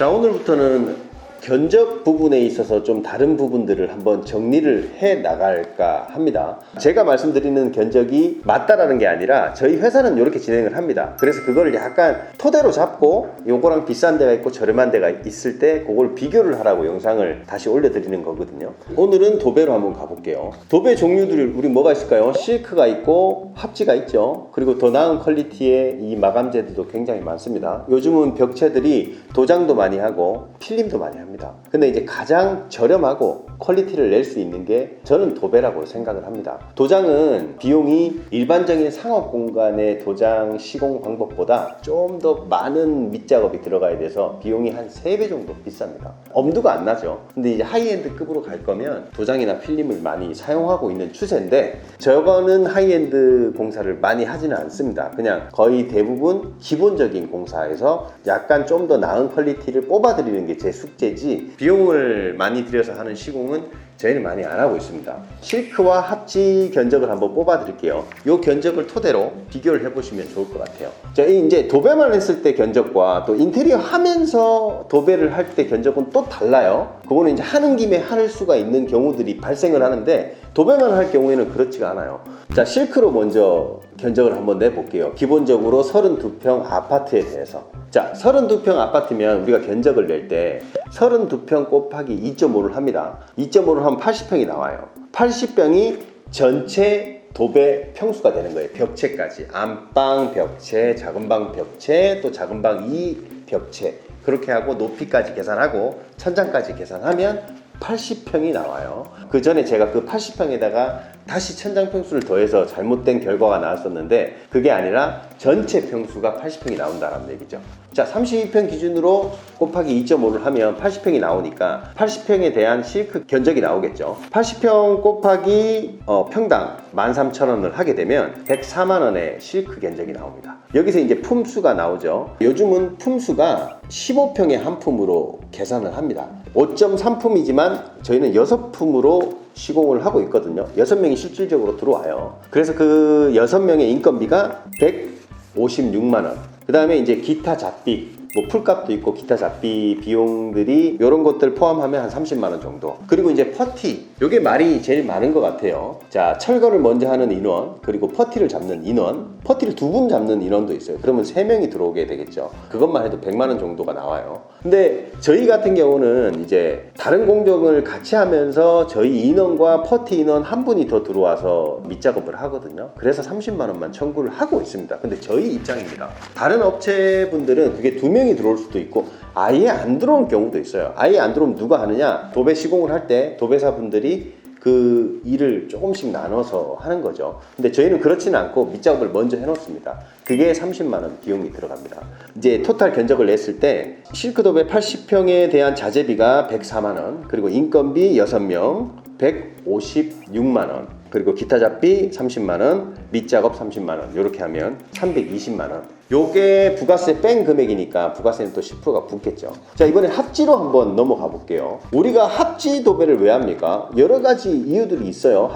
자, 오늘부터는 견적 부분에 있어서 좀 다른 부분들을 한번 정리를 해 나갈까 합니다. 제가 말씀드리는 견적이 맞다라는 게 아니라 저희 회사는 이렇게 진행을 합니다. 그래서 그거를 약간 토대로 잡고 요거랑 비싼 데가 있고 저렴한 데가 있을 때 그걸 비교를 하라고 영상을 다시 올려드리는 거거든요. 오늘은 도배로 한번 가볼게요. 도배 종류들이 우리 뭐가 있을까요? 실크가 있고 합지가 있죠. 그리고 더 나은 퀄리티의 이 마감재들도 굉장히 많습니다. 요즘은 벽체들이 도장도 많이 하고 필름도 많이 합니다. 근데 이제 가장 저렴하고 퀄리티를 낼 수 있는 게 저는 도배라고 생각을 합니다. 도장은 비용이 일반적인 상업 공간의 도장 시공 방법보다 좀 더 많은 밑작업이 들어가야 돼서 비용이 한 3배 정도 비쌉니다. 엄두가 안 나죠. 근데 이제 하이엔드급으로 갈 거면 도장이나 필름을 많이 사용하고 있는 추세인데 저거는 하이엔드 공사를 많이 하지는 않습니다. 그냥 거의 대부분 기본적인 공사에서 약간 좀 더 나은 퀄리티를 뽑아드리는 게 제 숙제지 비용을 많이 들여서 하는 시공은 저희는 많이 안 하고 있습니다. 실크와 합지 견적을 한번 뽑아 드릴게요. 이 견적을 토대로 비교를 해보시면 좋을 것 같아요. 자, 이제 도배만 했을 때 견적과 또 인테리어 하면서 도배를 할 때 견적은 또 달라요. 그거는 이제 하는 김에 할 수가 있는 경우들이 발생을 하는데 도배만 할 경우에는 그렇지가 않아요. 자, 실크로 먼저 견적을 한번 내볼게요. 기본적으로 32평 아파트에 대해서. 자, 32평 아파트면 우리가 견적을 낼 때 32평 곱하기 2.5를 합니다. 2.5를 하면 80평이 나와요. 80평이 전체 도배 평수가 되는 거예요. 벽체까지. 안방 벽체, 작은 방 벽체, 또 작은 방 2 벽체. 그렇게 하고 높이까지 계산하고 천장까지 계산하면 80평이 나와요. 그 전에 제가 그 80평에다가 다시 천장 평수를 더해서 잘못된 결과가 나왔었는데 그게 아니라 전체 평수가 80평이 나온다는 얘기죠. 자, 32평 기준으로 곱하기 2.5를 하면 80평이 나오니까 80평에 대한 실크 견적이 나오겠죠. 80평 곱하기 평당 13,000원을 하게 되면 104만원의 실크 견적이 나옵니다. 여기서 이제 품수가 나오죠. 요즘은 품수가 15평의 한 품으로 계산을 합니다. 5.3품이지만 저희는 6품으로 시공을 하고 있거든요. 6명이 실질적으로 들어와요. 그래서 그 6명의 인건비가 156만원. 그 다음에 이제 기타 잡비, 뭐 풀값도 있고 기타 잡비 비용들이 이런 것들 포함하면 한 30만원 정도. 그리고 이제 퍼티, 요게 말이 제일 많은 것 같아요. 자, 철거를 먼저 하는 인원, 그리고 퍼티를 잡는 인원, 퍼티를 2분 잡는 인원도 있어요. 그러면 3명이 들어오게 되겠죠. 그것만 해도 100만원 정도가 나와요. 근데 저희 같은 경우는 이제 다른 공정을 같이 하면서 저희 인원과 퍼티 인원 한 분이 더 들어와서 밑작업을 하거든요. 그래서 30만원만 청구를 하고 있습니다. 근데 저희 입장입니다. 다른 업체분들은 그게 2명이 들어올 수도 있고 아예 안 들어올 경우도 있어요. 아예 안 들어오면 누가 하느냐? 도배 시공을 할 때 도배사분들이 그 일을 조금씩 나눠서 하는 거죠. 근데 저희는 그렇지는 않고 밑작업을 먼저 해놓습니다. 그게 30만원 비용이 들어갑니다. 이제 토탈 견적을 냈을 때 실크도배 80평에 대한 자재비가 104만원, 그리고 인건비 6명 156만원, 그리고 기타 잡비 30만원, 밑작업 30만원, 이렇게 하면 320만원. 요게 부가세 뺀 금액이니까 부가세는 또 10%가 붙겠죠. 자, 이번에 합지로 한번 넘어가 볼게요. 우리가 합지 도배를 왜 합니까? 여러 가지 이유들이 있어요.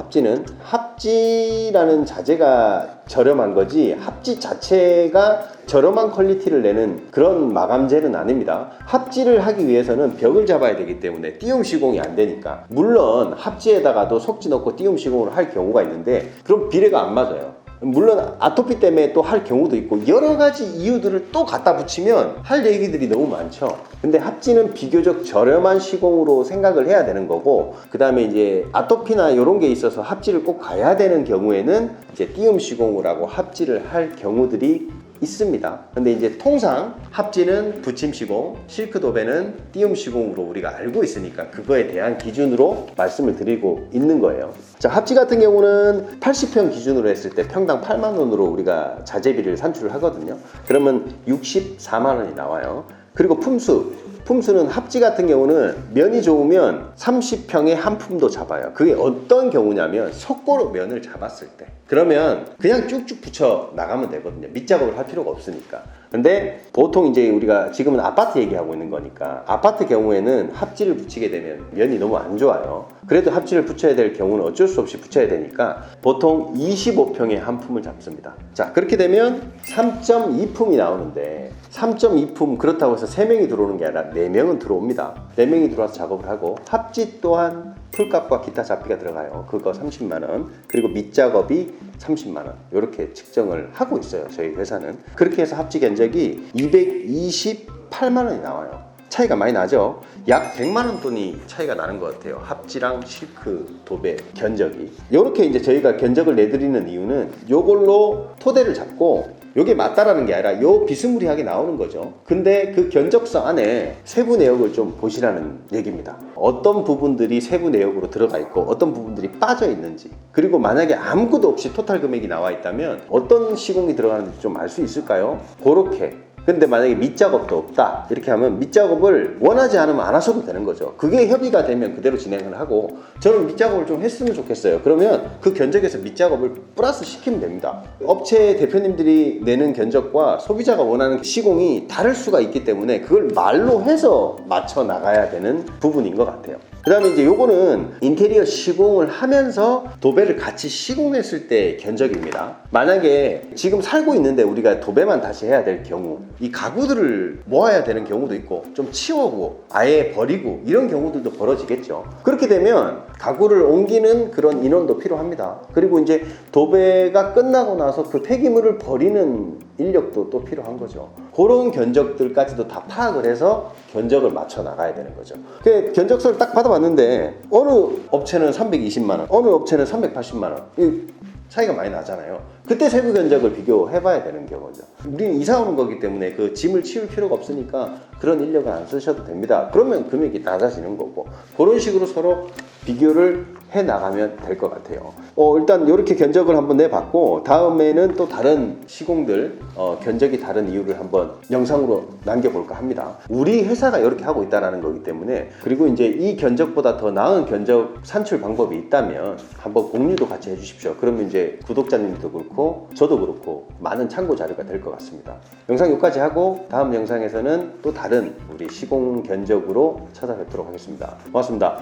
합지라는 자재가 저렴한 거지 합지 자체가 저렴한 퀄리티를 내는 그런 마감재는 아닙니다. 합지를 하기 위해서는 벽을 잡아야 되기 때문에 띄움 시공이 안 되니까. 물론 합지에다가도 속지 넣고 띄움 시공을 할 경우가 있는데 그럼 비례가 안 맞아요. 물론 아토피 때문에 또 할 경우도 있고 여러 가지 이유들을 또 갖다 붙이면 할 얘기들이 너무 많죠. 근데 합지는 비교적 저렴한 시공으로 생각을 해야 되는 거고, 그 다음에 이제 아토피나 이런 게 있어서 합지를 꼭 가야 되는 경우에는 이제 띄움 시공을 하고 합지를 할 경우들이 있습니다. 근데 이제 통상 합지는 붙임 시공, 실크 도배는 띄움 시공으로 우리가 알고 있으니까 그거에 대한 기준으로 말씀을 드리고 있는 거예요. 자, 합지 같은 경우는 80평 기준으로 했을 때 평당 8만 원으로 우리가 자재비를 산출을 하거든요. 그러면 64만 원이 나와요. 그리고 품수는 합지 같은 경우는 면이 좋으면 30평에 한 품도 잡아요. 그게 어떤 경우냐면 석고로 면을 잡았을 때 그러면 그냥 쭉쭉 붙여 나가면 되거든요. 밑작업을 할 필요가 없으니까. 근데 보통 이제 우리가 지금은 아파트 얘기하고 있는 거니까 아파트 경우에는 합지를 붙이게 되면 면이 너무 안 좋아요. 그래도 합지를 붙여야 될 경우는 어쩔 수 없이 붙여야 되니까 보통 25평에 한 품을 잡습니다. 자, 그렇게 되면 3.2품이 나오는데 3.2품 그렇다고 해서 3명이 들어오는 게 아니라 4명은 들어옵니다. 4명이 들어와서 작업을 하고 합지 또한 풀값과 기타 잡비가 들어가요. 그거 30만 원, 그리고 밑작업이 30만 원 이렇게 측정을 하고 있어요. 저희 회사는. 그렇게 해서 합지 견적이 228만 원이 나와요. 차이가 많이 나죠. 약 100만 원 돈이 차이가 나는 것 같아요. 합지랑 실크, 도배, 견적이. 이렇게 이제 저희가 견적을 내드리는 이유는 요걸로 토대를 잡고 요게 맞다라는 게 아니라 요 비스무리하게 나오는 거죠. 근데 그 견적서 안에 세부 내역을 좀 보시라는 얘기입니다. 어떤 부분들이 세부 내역으로 들어가 있고 어떤 부분들이 빠져 있는지, 그리고 만약에 아무것도 없이 토탈 금액이 나와 있다면 어떤 시공이 들어가는지 좀 알 수 있을까요? 그렇게. 근데 만약에 밑작업도 없다 이렇게 하면 밑작업을 원하지 않으면 안 하셔도 되는 거죠. 그게 협의가 되면 그대로 진행을 하고, 저는 밑작업을 좀 했으면 좋겠어요. 그러면 그 견적에서 밑작업을 플러스 시키면 됩니다. 업체 대표님들이 내는 견적과 소비자가 원하는 시공이 다를 수가 있기 때문에 그걸 말로 해서 맞춰 나가야 되는 부분인 것 같아요. 그 다음에 이제 요거는 인테리어 시공을 하면서 도배를 같이 시공했을 때 견적입니다. 만약에 지금 살고 있는데 우리가 도배만 다시 해야 될 경우, 이 가구들을 모아야 되는 경우도 있고 좀 치우고 아예 버리고 이런 경우들도 벌어지겠죠. 그렇게 되면 가구를 옮기는 그런 인원도 필요합니다. 그리고 이제 도배가 끝나고 나서 그 폐기물을 버리는 인력도 또 필요한 거죠. 그런 견적들까지도 다 파악을 해서 견적을 맞춰 나가야 되는 거죠. 그 견적서를 딱 받아봤는데 어느 업체는 320만 원, 어느 업체는 380만 원. 이 차이가 많이 나잖아요. 그때 세부 견적을 비교해 봐야 되는 경우죠. 우리는 이사 오는 거기 때문에 그 짐을 치울 필요가 없으니까 그런 인력을 안 쓰셔도 됩니다. 그러면 금액이 낮아지는 거고, 그런 식으로 서로 비교를 해 나가면 될 것 같아요. 일단 이렇게 견적을 한번 내봤고, 다음에는 또 다른 시공들 견적이 다른 이유를 한번 영상으로 남겨볼까 합니다. 우리 회사가 이렇게 하고 있다는 거기 때문에, 그리고 이제 이 견적보다 더 나은 견적 산출 방법이 있다면 한번 공유도 같이 해주십시오. 그러면 이제 구독자님도 그렇고 저도 그렇고 많은 참고 자료가 될 것 같습니다. 영상 여기까지 하고 다음 영상에서는 또 다른 우리 시공 견적으로 찾아뵙도록 하겠습니다. 고맙습니다.